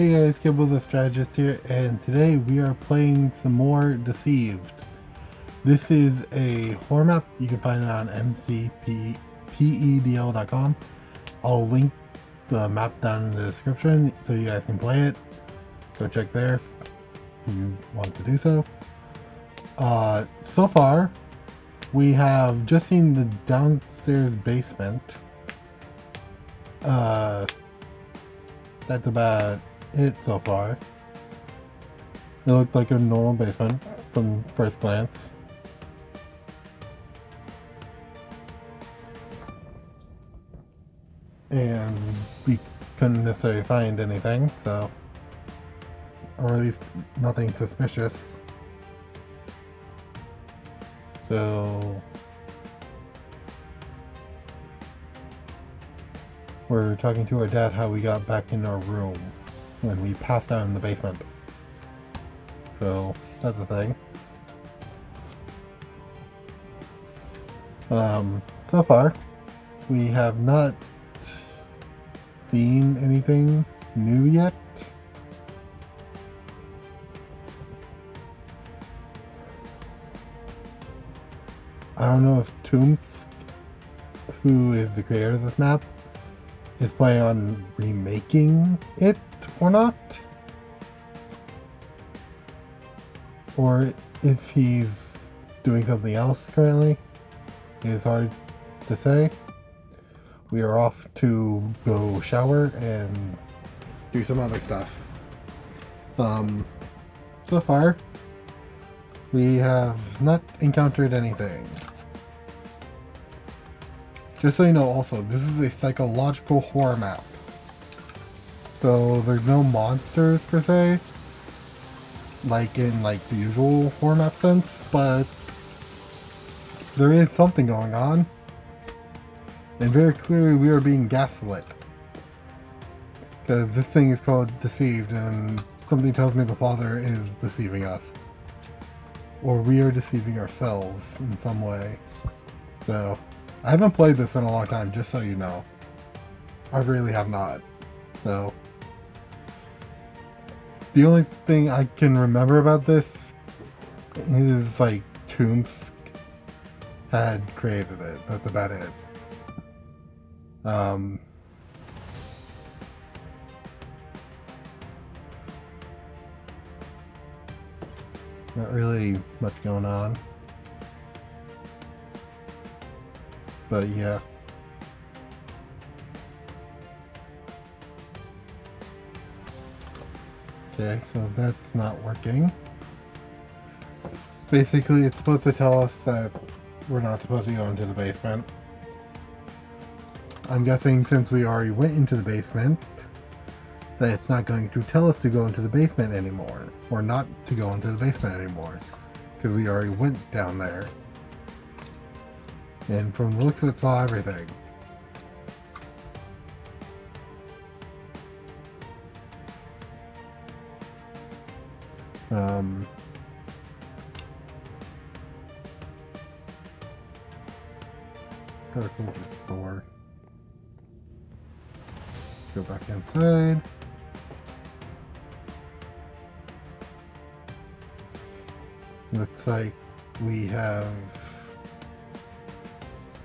Hey guys, Kibble the Strategist here, and today we are playing some more Deceived. This is a horror map. You can find it on mcpedl.com. I'll link the map down in the description so you guys can play it. Go check there if you want to do so. So far, we have just seen the downstairs basement. That's about it so far. It looked like a normal basement from first glance. And we couldn't necessarily find anything, so, or at least nothing suspicious. So we're talking to our dad how we got back in our room when we passed out in the basement. So that's the thing. So far we have not seen anything new yet. I don't know if Toomsk, who is the creator of this map, is planning on remaking it or not, or if he's doing something else currently. It's hard to say. We are off to go shower and do some other stuff. So far we have not encountered anything. Just so you know, also, this is a psychological horror map. So there's no monsters per se, like in the usual horror map sense, but there is something going on. And very clearly we are being gaslit. Because this thing is called Deceived, and something tells me the father is deceiving us. Or we are deceiving ourselves in some way. So, I haven't played this in a long time, just so you know. I really have not. So, the only thing I can remember about this is Toomsk had created it. That's about it. Not really much going on. But yeah. Okay, so that's not working. Basically, it's supposed to tell us that we're not supposed to go into the basement. I'm guessing since we already went into the basement, that it's not going to tell us to go into the basement anymore. Or not to go into the basement anymore. Because we already went down there. And from the looks of it, saw everything. Gotta close this door. Go back inside. Looks like we have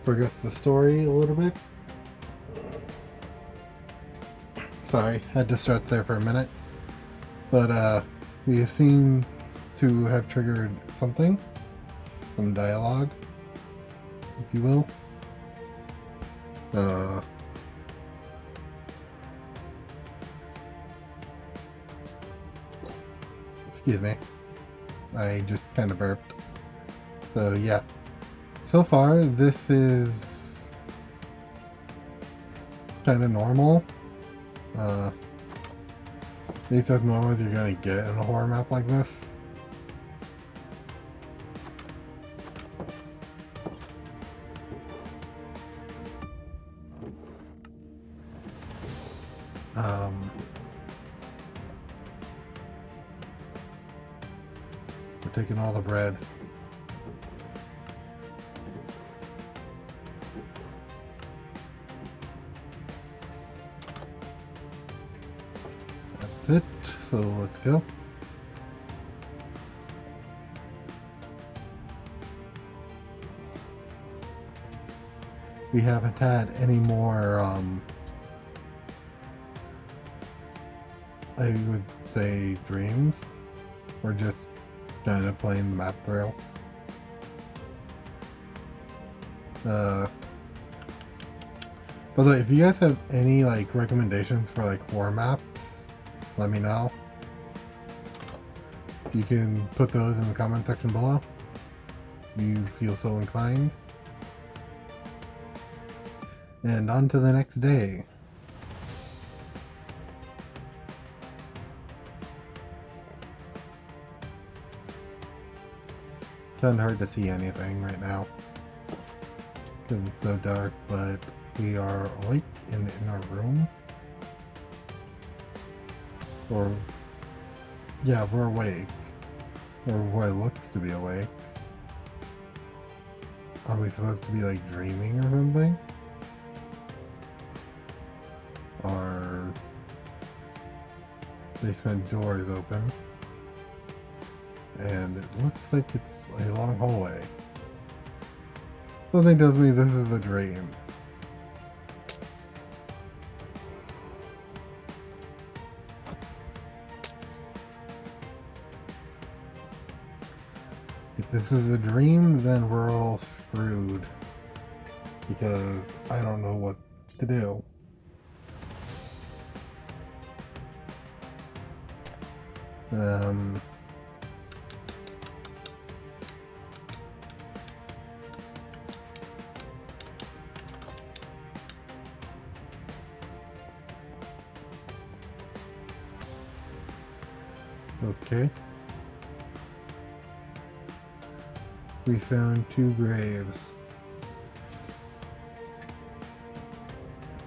progressed the story a little bit. Sorry, had to start there for a minute. But we seem to have triggered something. Some dialogue, if you will. Excuse me. I just kind of burped. So yeah. So far, this is kind of normal. At least as normal as you're gonna get in a horror map like this. We're taking all the bread. That's it. so let's go. We haven't had any more, I would say, dreams. We're just kind of playing the map through. By the way, if you guys have any, like, recommendations for, like, horror maps, let me know. You can put those in the comment section below. If you feel so inclined. And on to the next day. Kinda hard to see anything right now because it's so dark, but we are awake and in our room. Or, yeah, we're awake. Or what looks to be awake. Are we supposed to be, like, dreaming or something? Our basement door is open. And it looks like it's a long hallway. Something tells me this is a dream. If this is a dream, then we're all screwed. Because I don't know what to do. Okay. We found 2 graves.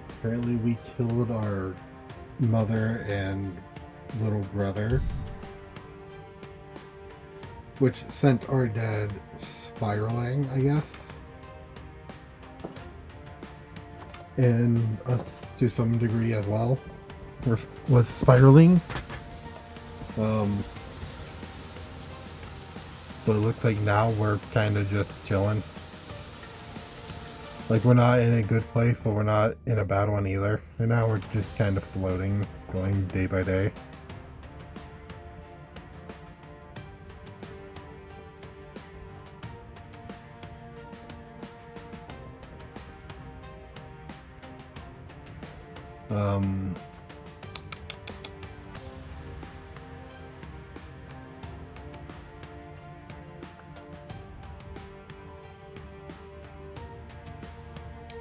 Apparently we killed our mother and little brother, which sent our dad spiraling, I guess. And us to some degree as well. Was spiraling. But it looks like now we're kind of just chilling. Like, we're not in a good place, but we're not in a bad one either. And now we're just kind of floating, going day by day.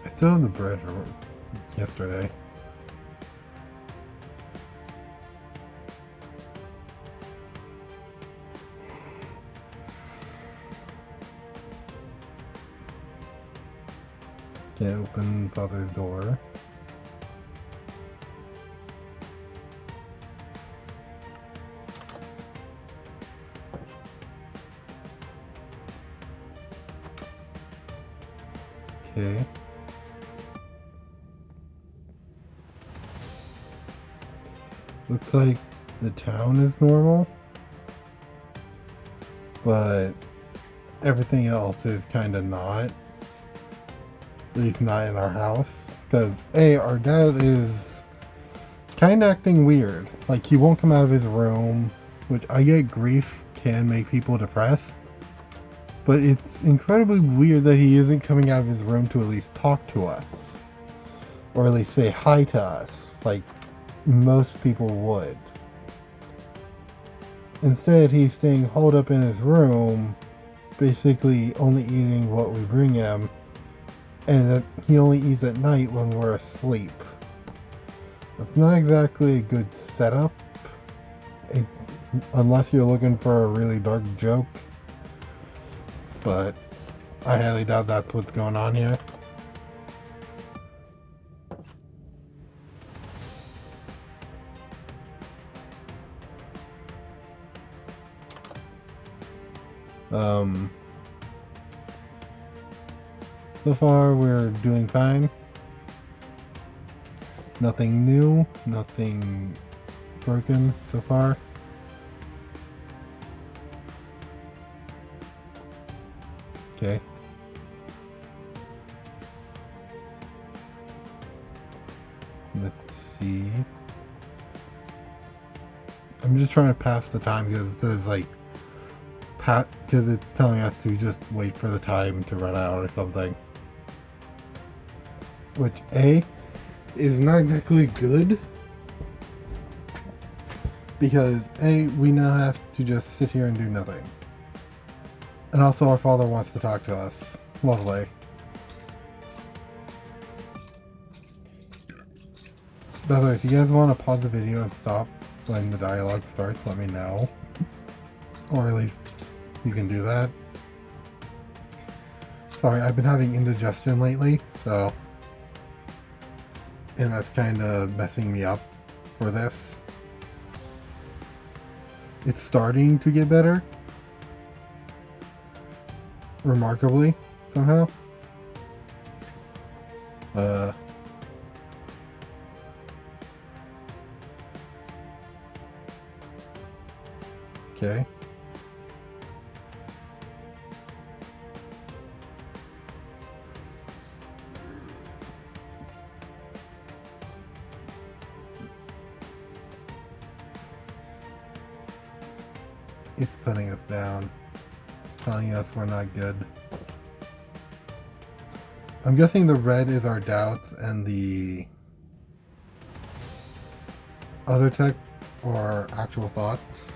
I still have the bread from yesterday. Can't open father's door. Okay. Looks like the town is normal, but everything else is kind of not. At least not in our house. Because, A, our dad is kind of acting weird. Like, he won't come out of his room, which I get grief can make people depressed. But it's incredibly weird that he isn't coming out of his room to at least talk to us. Or at least say hi to us, like most people would. Instead, he's staying holed up in his room, basically only eating what we bring him, and that he only eats at night when we're asleep. That's not exactly a good setup, unless you're looking for a really dark joke, but I highly doubt that's what's going on here. So far we're doing fine. Nothing new, nothing broken so far. Okay. Let's see. I'm just trying to pass the time because it says like because it's telling us to just wait for the time to run out or something. Which A is not exactly good because A, we now have to just sit here and do nothing. And also our father wants to talk to us. Lovely. By the way, if you guys want to pause the video and stop when the dialogue starts, let me know. Or at least you can do that. Sorry, I've been having indigestion lately, so... And that's kind of messing me up for this. It's starting to get better. Remarkably, somehow. Okay. It's putting us down. It's telling us we're not good. I'm guessing the red is our doubts and the other text are actual thoughts.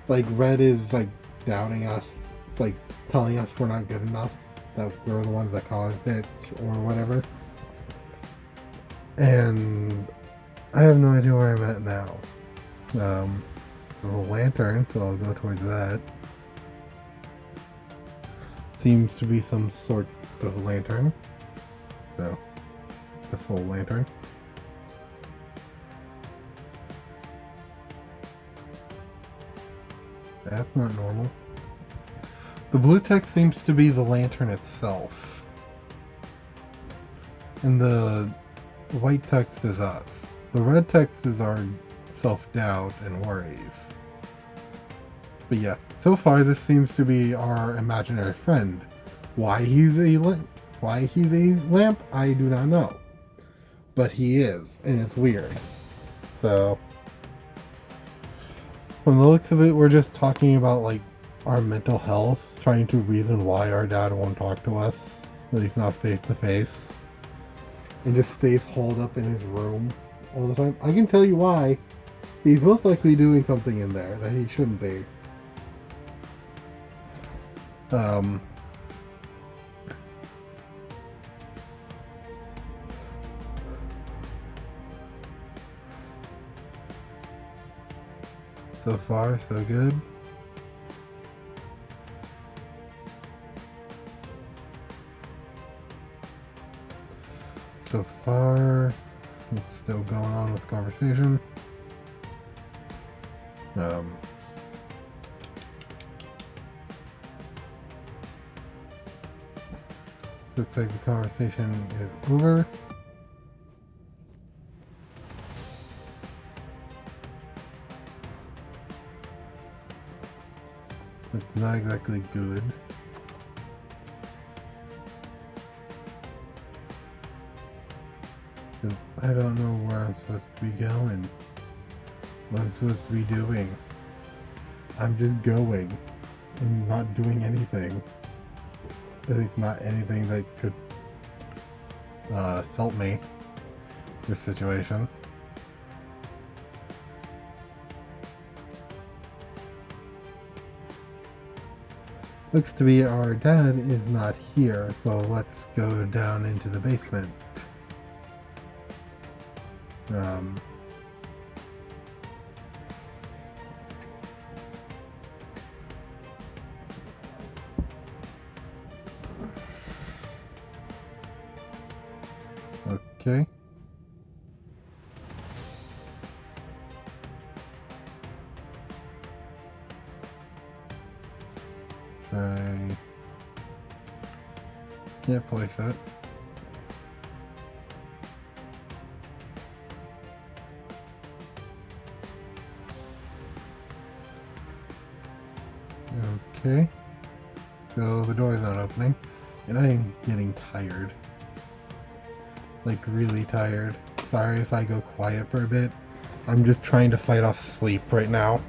Like red is like doubting us, like telling us we're not good enough, that we're the ones that caused it or whatever. And I have no idea where I'm at now. There's a lantern, so I'll go towards that. Seems to be some sort of lantern. So, this whole lantern. That's not normal. The blue text seems to be the lantern itself. And the white text is us. The red text is our self-doubt and worries. But yeah, so far this seems to be our imaginary friend. Why he's a lamp, I do not know. But he is, and it's weird. So, from the looks of it, we're just talking about like our mental health, trying to reason why our dad won't talk to us, that he's not face to face, and just stays holed up in his room all the time. I can tell you why. He's most likely doing something in there that he shouldn't be. So far, so good. So far, it's still going on with conversation. Looks like the conversation is over. It's not exactly good. Because I don't know where I'm supposed to be going. What I'm supposed to be doing. I'm just going and not doing anything. At least not anything that could help me in this situation. Looks to be our dad is not here, so let's go down into the basement. Okay. Try. Can't place it. Okay. so the door is not opening, and I am getting tired. Like, really tired. Sorry if I go quiet for a bit. I'm just trying to fight off sleep right now.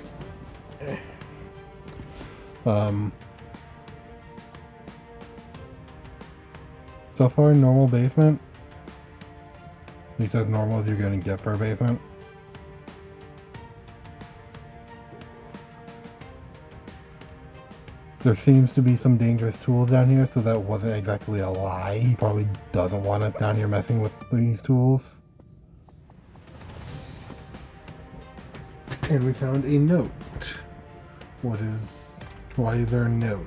So far, normal basement. At least as normal as you're going to get for a basement. There seems to be some dangerous tools down here, so that wasn't exactly a lie. He probably doesn't want us down here messing with these tools. And we found a note. Why is there a note?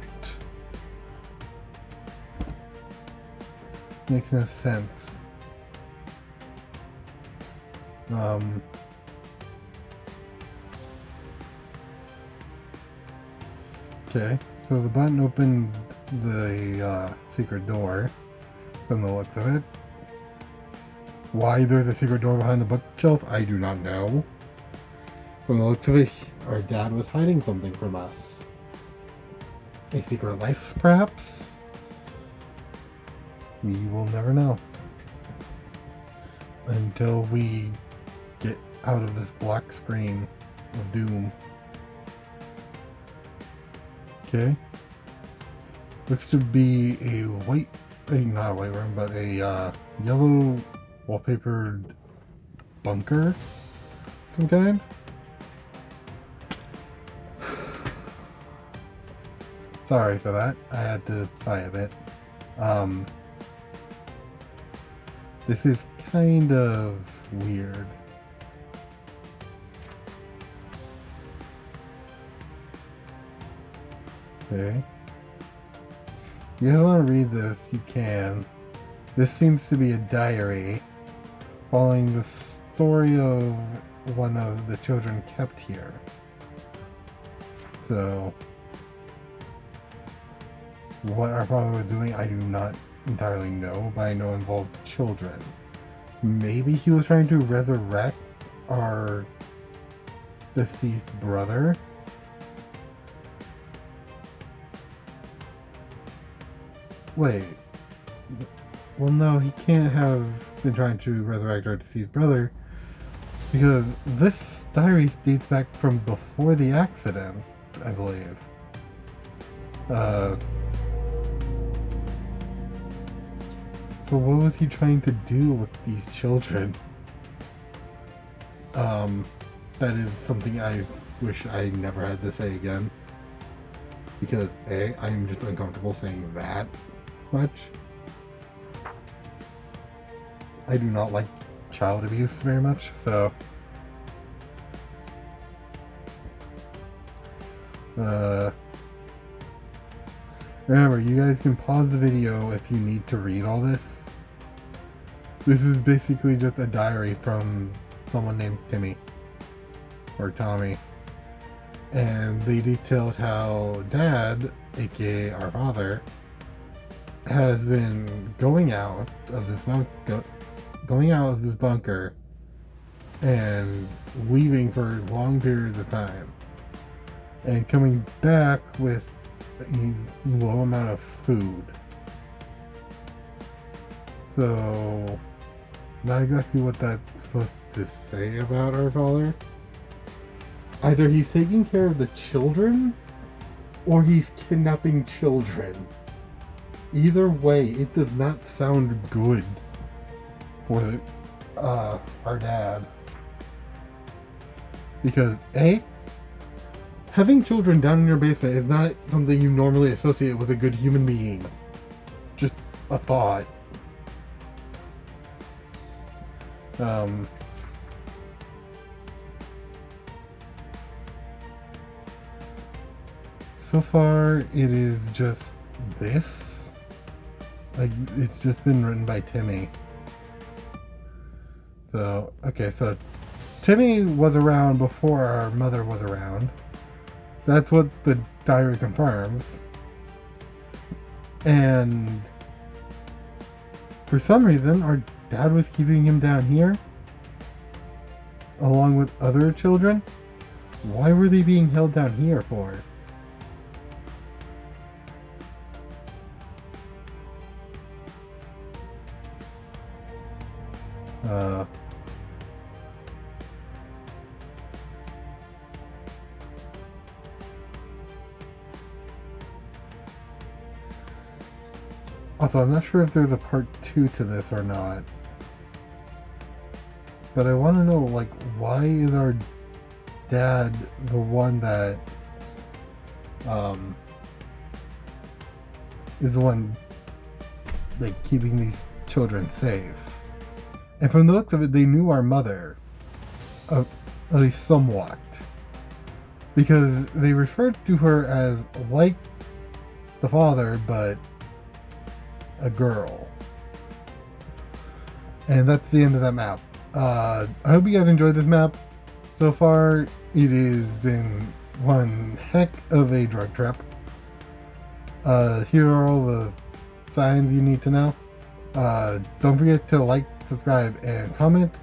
Makes no sense. Okay, so the button opened the secret door from the looks of it. Why there's a secret door behind the bookshelf, I do not know. From the looks of it, our dad was hiding something from us. A secret life, perhaps? We will never know. Until we get out of this black screen of doom. Okay. Looks to be a white, not a white room, but a yellow wallpapered bunker of some kind. Sorry for that. I had to sigh a bit. This is kind of weird. Okay. You don't want to read this, you can. This seems to be a diary following the story of one of the children kept here. So, what our father was doing, I do not entirely know, but I know it involved children. Maybe he was trying to resurrect our deceased brother. Wait. Well, no, he can't have been trying to resurrect our deceased brother, because this diary dates back from before the accident, I believe. So what was he trying to do with these children? That is something I wish I never had to say again. Because A, I'm just uncomfortable saying that much. I do not like child abuse very much, so... Remember, you guys can pause the video if you need to read all this. This is basically just a diary from someone named Timmy. Or Tommy. And they detailed how Dad, aka our father, has been going out of this bunker and leaving for long periods of time. And coming back with a low amount of food. So, not exactly what that's supposed to say about our father. Either he's taking care of the children, or he's kidnapping children. Either way, it does not sound good for our dad. Because A, having children down in your basement is not something you normally associate with a good human being. Just a thought. So far, it is just this. Like, it's just been written by Timmy. So, okay, so Timmy was around before our mother was around. That's what the diary confirms. And for some reason, our dad was keeping him down here, along with other children. Why were they being held down here for? Uh, Also, I'm not sure if there's a part 2 to this or not. But I want to know, like, why is our dad the one that, is the one, like, keeping these children safe? And from the looks of it, they knew our mother, at least somewhat. Because they referred to her as, like, the father, but a girl. And that's the end of that map. I hope you guys enjoyed this map. So far, it has been one heck of a drug trip. Here are all the signs you need to know. Don't forget to like, subscribe, and comment.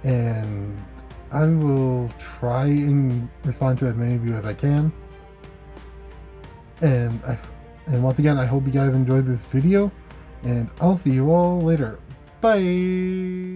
And I will try and respond to as many of you as I can. And once again, I hope you guys enjoyed this video. And I'll see you all later. Bye!